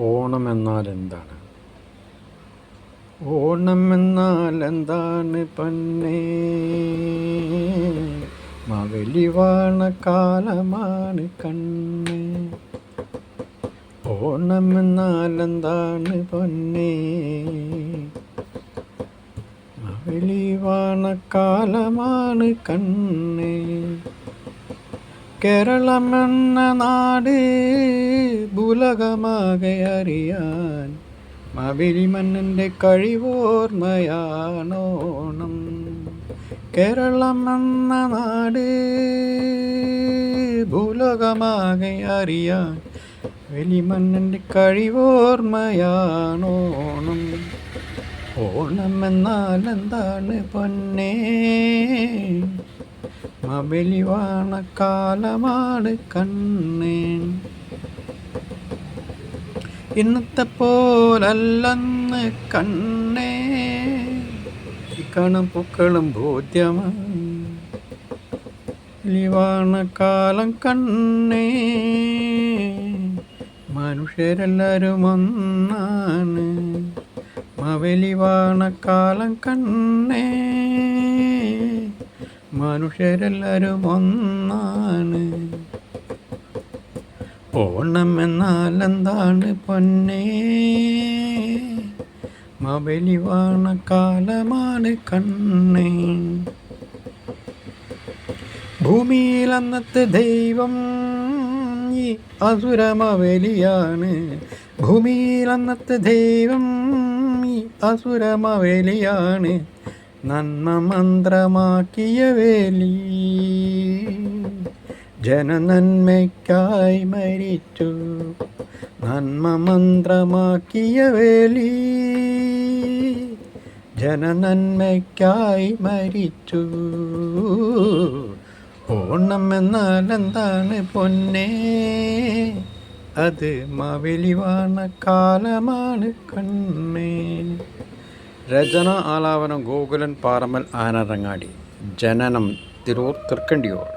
ഓണം എന്നാൽ എന്താണ്? ഓണം എന്നാൽ എന്താണ് പൊന്നേ? മാവേലി വാണ കാലമാണ് കണ്ണേ. ഓണം എന്നാൽ എന്താണ് പൊന്നേ? മാവേലി വാണ കാലമാണ് കണ്ണേ. കേരളമെന്ന നാട് ഭൂലോകമാകെ അറിയാൻ മാവേലി മന്നൻ്റെ കഴിവോർമ്മയാണോണം. കേരളമെന്ന നാട് ഭൂലോകമാകെ അറിയാൻ മാവേലി മന്നൻ്റെ കഴിവോർമ്മയാണോണം. ഓണം എന്നാൽ എന്താണ് പൊന്നേ? മാവേലി വാണ കാലമാണ് കണ്ണേ. ഇന്നത്തെ പോലല്ലെന്ന് കണ്ണേ, ഇക്കണും പൂക്കളും ബോധ്യമായി വാണ കാലം കണ്ണേ. മനുഷ്യരെല്ലാരും ഒന്നാണ് മാവേലി വാണ കാലം കണ്ണേ. മനുഷ്യരെല്ലാരും ഒന്നാണ്. ഓണം എന്നാൽ എന്താണ് പൊന്നേ? മാവേലി വാണ കാലമാണ് കണ്ണേ. ഭൂമിയിൽ അന്നത്തെ ദൈവം ഈ അസുര മാവേലിയാണ്. ഭൂമിയിൽ അന്നത്തെ ദൈവം ഈ അസുര മാവേലിയാണ്. നന്മ മന്ത്രമാക്കിയ വേലി ജനനന്മയ്ക്കായി മരിച്ചു. നന്മ മന്ത്രമാക്കിയ വേലി ജനനന്മയ്ക്കായി മരിച്ചു. ഓണം എന്നാൽ എന്താണ് പൊന്നേ? അത് മാവേലി വാണ കാലമാണ് കണ്ണേ. രചന ആലാപനം ഗോകുലൻ പാറമ്മൽ ആനരങ്ങാടി. ജനനം തിരൂർ തൃക്കണ്ടിയൂർ.